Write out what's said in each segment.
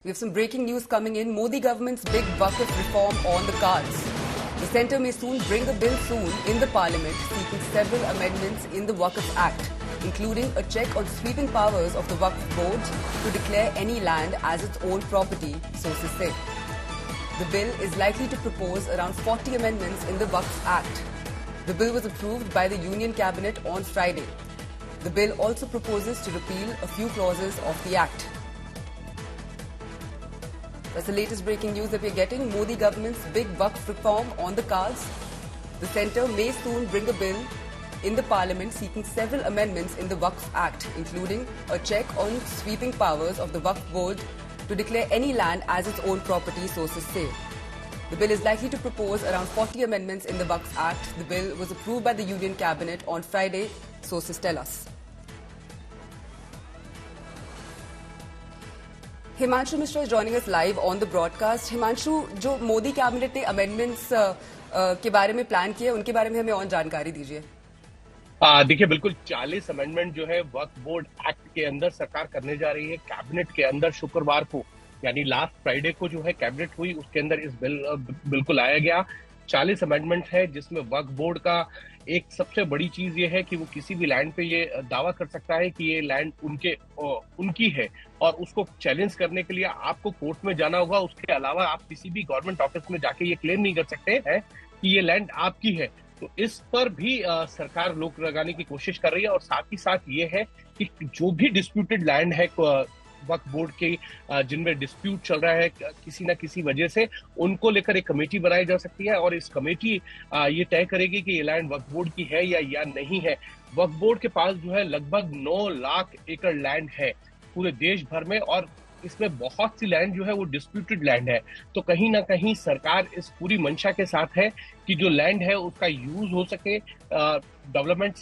We have some breaking news coming in. Modi government's big Waqf reform on the cards. The centre may soon bring a bill in the parliament seeking several amendments in the Waqf Act, including a check on sweeping powers of the Waqf board to declare any land as its own property, sources say. The bill is likely to propose around 40 amendments in the Waqf Act. The bill was approved by the Union Cabinet on Friday. The bill also proposes to repeal a few clauses of the Act. That's the latest breaking news that we're getting. Modi government's big Waqf reform on the cards. The centre may soon bring a bill in the parliament seeking several amendments in the Waqf Act, including a check on sweeping powers of the Waqf board to declare any land as its own property, sources say. The bill is likely to propose around 40 amendments in the Waqf Act. The bill was approved by the Union Cabinet on Friday, sources tell us. Himanshu Mishra is joining us live on the broadcast. Himanshu, जो Modi cabinet ने amendments के बारे में plan किए, उनके बारे में हमें और जानकारी दीजिए। देखिए, बिल्कुल 40 अमेंडमेंट जो है वक्फ बोर्ड एक्ट के अंदर सरकार करने जा रही है। कैबिनेट के अंदर शुक्रवार को यानी लास्ट फ्राइडे को जो है कैबिनेट हुई, उसके अंदर इस बिल को लाया गया। 40 अमेंडमेंट है, जिसमें वक्फ बोर्ड का एक सबसे बड़ी चीज ये है कि वो किसी भी लैंड पे ये दावा कर सकता है कि ये लैंड उनकी है, और उसको चैलेंज करने के लिए आपको कोर्ट में जाना होगा। उसके अलावा आप किसी भी गवर्नमेंट ऑफिस में जाके ये क्लेम नहीं कर सकते हैं कि ये लैंड आपकी है। तो इस पर भी सरकार रोक लगाने की कोशिश कर रही है, और साथ ही साथ ये है कि जो भी डिस्प्यूटेड लैंड है वक्फ बोर्ड के, जिनमें डिस्प्यूट चल रहा है किसी ना किसी वजह से, उनको लेकर एक कमेटी बनाई जा सकती है, और इस कमेटी ये तय करेगी कि ये लैंड वक्फ बोर्ड की है या नहीं है। वक्फ बोर्ड के पास जो है लगभग 9 लाख एकड़ लैंड है पूरे देश भर में, और इसमें बहुत सी लैंड जो है वो डिस्प्यूटेड लैंड है। तो कहीं ना कहीं सरकार इस पूरी मंशा के साथ है कि जो लैंड है उसका यूज हो सके, डेवलपमेंट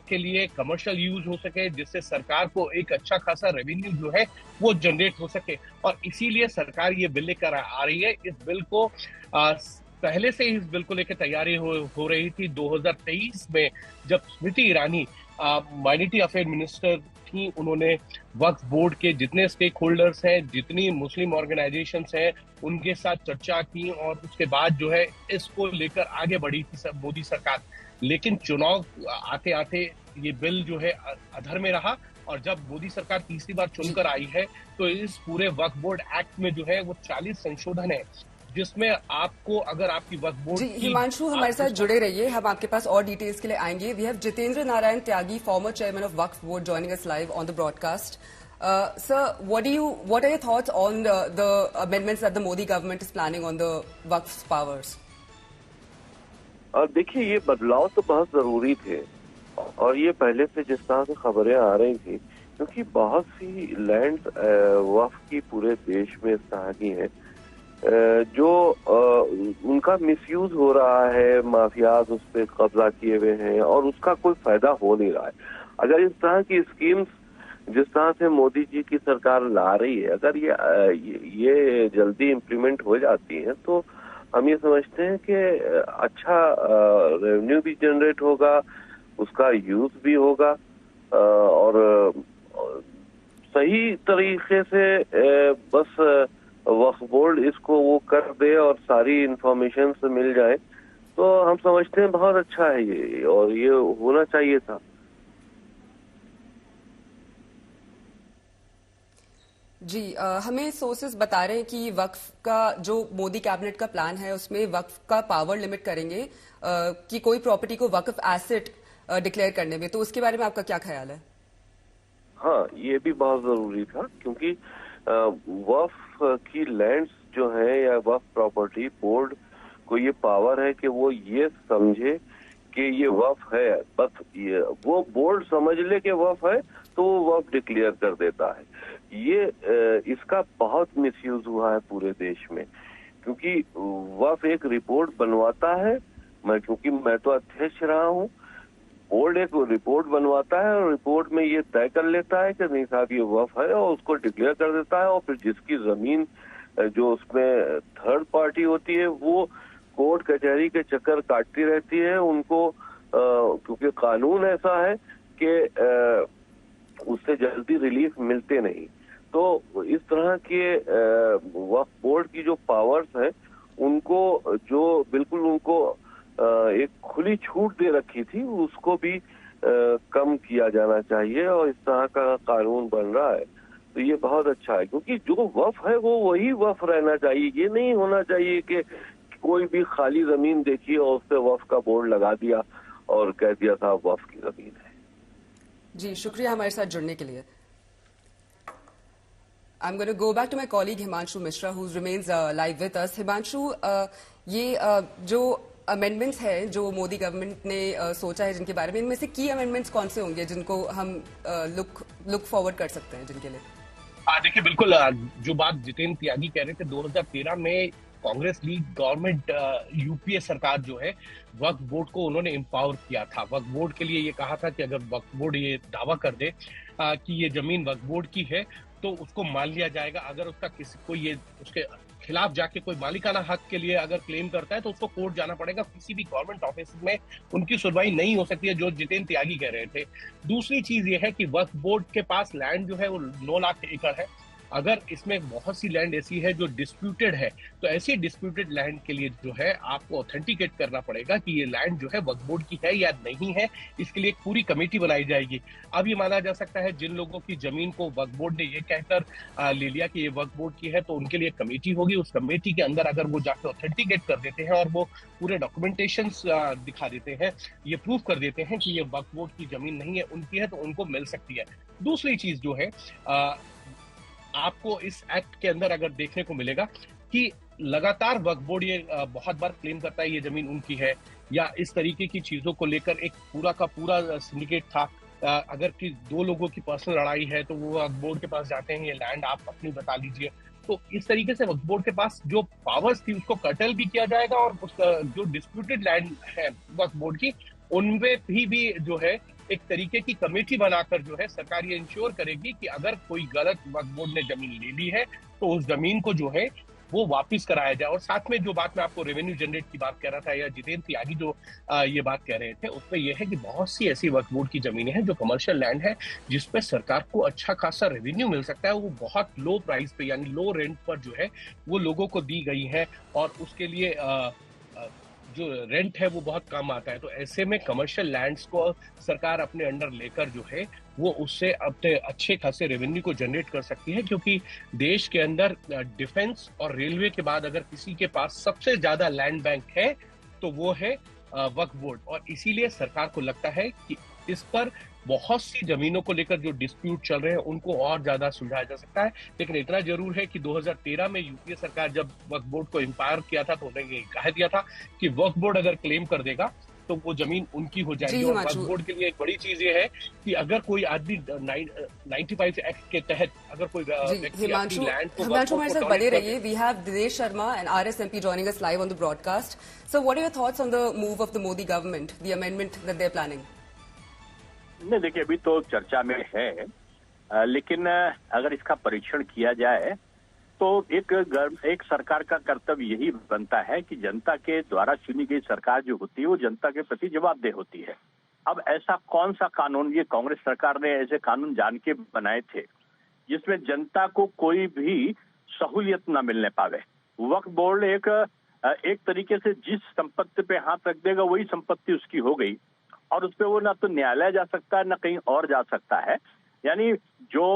के लिए कमर्शियल यूज हो सके, जिससे सरकार को एक अच्छा खासा रेवेन्यू जो है वो जनरेट हो सके। और इसीलिए सरकार ये बिल लेकर आ रही है। इस बिल को पहले से ही इस बिल को लेकर तैयारी हो रही थी। 2023 में जब Smriti Irani minority affair minister थी, उन्होंने वक्फ बोर्ड के जितने स्टेक होल्डर्स हैं, जितनी मुस्लिम ऑर्गेनाइजेशंस हैं, उनके साथ चर्चा की, और उसके बाद जो है इसको लेकर आगे बढ़ी थी मोदी सरकार। लेकिन चुनाव आते आते ये बिल जो है अधर में रहा, और जब मोदी सरकार तीसरी बार चुनकर आई है, तो इस पूरे वक्फ बोर्ड एक्ट में जो है वो 40 संशोधन है, जिसमें आपको अगर आपकी वक्फ बोर्ड। हिमांशु, हमारे साथ जुड़े रहिए, हम आपके पास और डिटेल्स के लिए आएंगे। We have Jitendra Narayan Tyagi, former chairman of Waqf board, joining us live on the broadcast. Sir, what are your thoughts on the amendments that the Modi government is planning on the Waqf powers? देखिए, ये बदलाव तो बहुत जरूरी थे, और ये पहले से जिस तरह से खबरें आ रही थी, क्योंकि बहुत सी लैंड वक्फ की पूरे देश में इस तरह की है जो उनका मिसयूज हो रहा है, माफियाज उस पर कब्जा किए हुए हैं, और उसका कोई फायदा हो नहीं रहा है। अगर इस तरह की स्कीम्स जिस तरह से मोदी जी की सरकार ला रही है, अगर ये जल्दी इम्प्लीमेंट हो जाती है, तो हम ये समझते हैं कि अच्छा रेवेन्यू भी जनरेट होगा, उसका यूज भी होगा, और सही तरीके से बस वक्फ बोर्ड इसको वो कर दे और सारी इंफॉर्मेशन से मिल जाए, तो हम समझते हैं बहुत अच्छा है ये, और ये होना चाहिए था। जी, हमें सोर्सेज बता रहे हैं कि वक्फ का जो मोदी कैबिनेट का प्लान है, उसमें वक्फ का पावर लिमिट करेंगे कि कोई प्रॉपर्टी को वक्फ एसेट डिक्लेयर करने में, तो उसके बारे में आपका क्या ख्याल है? हाँ, ये भी बहुत जरूरी था, क्योंकि वक्फ की लैंड्स जो है या वक्फ प्रॉपर्टी बोर्ड को ये पावर है कि वो ये समझे कि ये वक्फ है, बस ये वो बोर्ड समझ ले कि वक्फ है तो वो वक्फ डिक्लेयर कर देता है। ये इसका बहुत मिसयूज हुआ है पूरे देश में, क्योंकि वक्फ एक रिपोर्ट बनवाता है, क्योंकि मैं तो अध्यक्ष रहा हूँ, बोर्ड एक रिपोर्ट बनवाता है, और रिपोर्ट में ये तय कर लेता है कि नहीं साहब ये वक्फ है, और उसको डिक्लेयर कर देता है। और फिर जिसकी जमीन जो उसमें थर्ड पार्टी होती है, वो कोर्ट कचहरी के चक्कर काटती रहती है उनको, क्योंकि कानून ऐसा है कि उससे जल्दी रिलीफ मिलते नहीं। तो इस तरह के वक्फ बोर्ड की जो पावर्स है उनको जो बिल्कुल उनको एक खुली छूट दे रखी थी उसको भी कम किया जाना चाहिए और इस तरह का कानून बन रहा है तो ये बहुत अच्छा है, क्योंकि जो वक्फ है वो वही वक्फ रहना चाहिए। ये नहीं होना चाहिए कि कोई भी खाली जमीन देखी और उस पर वक्फ का बोर्ड लगा दिया और कह दिया था वक्फ की जमीन है। जी शुक्रिया हमारे साथ जुड़ने के लिए। I'm going to go back to my colleague Himanshu Mishra, who remains live with us. Himanshu, ये जो अमेंडमेंट्स है जो मोदी गवर्नमेंट ने सोचा है जिनके बारे में, इनमें से की अमेंडमेंट्स कौन से होंगे जिनको हम लुक फॉरवर्ड कर सकते हैं जिनके लिए? देखिए बिल्कुल, जो बात जितेंद्र त्यागी कह रहे थे, 2013 में कांग्रेस लीड गवर्नमेंट यूपीए सरकार जो है वक्फ बोर्ड को उन्होंने एम्पावर किया था। वक्फ बोर्ड के लिए ये कहा था कि अगर वक्फ बोर्ड ये दावा कर दे कि ये जमीन वक्फ बोर्ड की है तो उसको मान लिया जाएगा। अगर उसका कोई ये उसके खिलाफ जाके कोई मालिकाना हक के लिए अगर क्लेम करता है तो उसको कोर्ट जाना पड़ेगा। किसी भी गवर्नमेंट ऑफिस में उनकी सुनवाई नहीं हो सकती है, जो जितेंद्र त्यागी कह रहे थे। दूसरी चीज ये है कि वक्फ बोर्ड के पास लैंड जो है वो 9 लाख एकड़ है। अगर इसमें बहुत सी लैंड ऐसी है जो डिस्प्यूटेड है तो ऐसी डिस्प्यूटेड लैंड के लिए जो है आपको ऑथेंटिकेट करना पड़ेगा कि ये लैंड जो है वक्फ बोर्ड की है या नहीं है। इसके लिए एक पूरी कमेटी बनाई जाएगी। अब ये माना जा सकता है जिन लोगों की जमीन को वक्फ बोर्ड ने ये कहकर ले लिया कि ये वक्फ बोर्ड की है तो उनके लिए कमेटी होगी। उस कमेटी के अंदर अगर वो जाकर ऑथेंटिकेट कर देते हैं और वो पूरे डॉक्यूमेंटेशन दिखा देते हैं, ये प्रूव कर देते हैं कि ये वक्फ बोर्ड की जमीन नहीं है, उनकी है, तो उनको मिल सकती है। दूसरी चीज जो है आपको इस एक्ट के अंदर अगर देखने को मिलेगा कि लगातार वक्फ बोर्ड ये बहुत बार क्लेम करता है ये जमीन उनकी है, या इस तरीके की चीजों को लेकर एक पूरा का पूरा सिंडिकेट था। अगर कि 2 लोगों की पर्सनल लड़ाई है तो वो वक्फ बोर्ड के पास जाते हैं, ये लैंड आप अपनी बता लीजिए। तो इस तरीके से वक्फ बोर्ड के पास जो पावर्स थी उसको कर्टल भी किया जाएगा और उसका जो डिस्प्यूटेड लैंड है वक्फ बोर्ड की उनमें भी जो है एक तरीके की कमेटी बनाकर जो है सरकार ये इंश्योर करेगी कि अगर कोई गलत वक्फ बोर्ड ने जमीन ले ली है तो उस जमीन को जो है वो वापस कराया जाए। और साथ में जो बात मैं आपको रेवेन्यू जनरेट की बात कह रहा था या जितेंद्र त्यागी जो ये बात कह रहे थे उसमें यह है कि बहुत सी ऐसी वक्फ बोर्ड की जमीनें हैं जो कमर्शियल लैंड है जिसपे सरकार को अच्छा खासा रेवेन्यू मिल सकता है। वो बहुत लो प्राइस पे यानी लो रेंट पर जो है वो लोगों को दी गई है और उसके लिए जो रेंट है वो बहुत कम आता है। तो ऐसे में कमर्शियल लैंड्स को सरकार अपने अंडर लेकर जो है वो उससे अपने अच्छे खासे रेवेन्यू को जनरेट कर सकती है, क्योंकि देश के अंदर डिफेंस और रेलवे के बाद अगर किसी के पास सबसे ज्यादा लैंड बैंक है तो वो है वक्फ बोर्ड। और इसीलिए सरकार को लगता है कि इस पर बहुत सी जमीनों को लेकर जो डिस्प्यूट चल रहे हैं उनको और ज्यादा सुलझाया जा सकता है। लेकिन इतना जरूर है कि 2013 में यूपीए सरकार जब वक्फ बोर्ड को एम्पावर किया था तो उन्होंने ये कह दिया था कि वक्फ बोर्ड अगर क्लेम कर देगा तो वो जमीन उनकी हो जाएगी। और वक्फ बोर्ड के लिए एक बड़ी चीज ये है कि अगर कोई आदमी 95 एक्ट के तहत अगर कोई हिमांशु हमारे साथ बने रहिए। We have Dinesh Sharma and RSMP joining us live on the broadcast. So what are your thoughts on the move of the Modi government, the amendment that they're planning? नहीं, देखिए अभी तो चर्चा में है, लेकिन अगर इसका परीक्षण किया जाए तो एक सरकार का कर्तव्य यही बनता है कि जनता के द्वारा चुनी गई सरकार जो होती है वो जनता के प्रति जवाबदेह होती है। अब ऐसा कौन सा कानून, ये कांग्रेस सरकार ने ऐसे कानून जान के बनाए थे जिसमें जनता को कोई भी सहूलियत न मिलने पावे। वक्फ बोर्ड एक तरीके से जिस संपत्ति पे हाथ रख देगा वही संपत्ति उसकी हो गई और उस पर वो ना तो न्यायालय जा सकता है ना कहीं और जा सकता है। यानी जो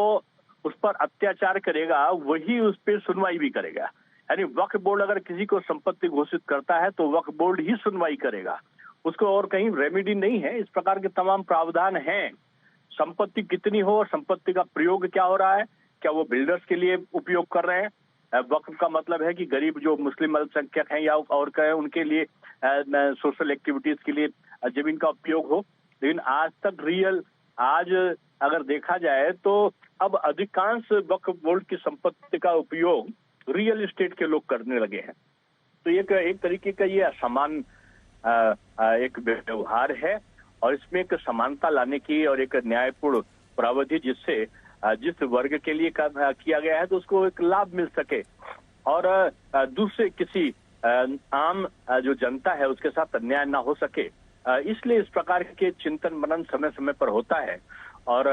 उस पर अत्याचार करेगा वही उस पर सुनवाई भी करेगा। यानी वक्फ बोर्ड अगर किसी को संपत्ति घोषित करता है तो वक्फ बोर्ड ही सुनवाई करेगा, उसको और कहीं रेमेडी नहीं है। इस प्रकार के तमाम प्रावधान हैं। संपत्ति कितनी हो और संपत्ति का प्रयोग क्या हो रहा है, क्या वो बिल्डर्स के लिए उपयोग कर रहे हैं। वक्फ का मतलब है कि गरीब जो मुस्लिम अल्पसंख्यक हैं या और कहें उनके लिए सोशल एक्टिविटीज के लिए जमीन का उपयोग हो। लेकिन आज तक आज अगर देखा जाए तो अब अधिकांश वक्फ बोर्ड की संपत्ति का उपयोग रियल एस्टेट के लोग करने लगे हैं। तो एक तरीके का ये असमान एक व्यवहार है और इसमें एक समानता लाने की और एक न्यायपूर्ण प्रावधान जिससे जिस वर्ग के लिए किया गया है तो उसको एक लाभ मिल सके और दूसरे किसी आम जो जनता है उसके साथ अन्याय ना हो सके। इसलिए इस प्रकार के चिंतन मनन समय समय पर होता है और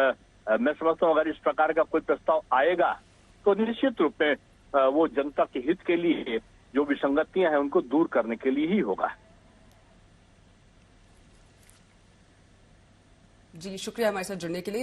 मैं समझता हूँ अगर इस प्रकार का कोई प्रस्ताव आएगा तो निश्चित रूप में वो जनता के हित के लिए जो विसंगतियां हैं उनको दूर करने के लिए ही होगा। जी शुक्रिया हमारे साथ जुड़ने के लिए।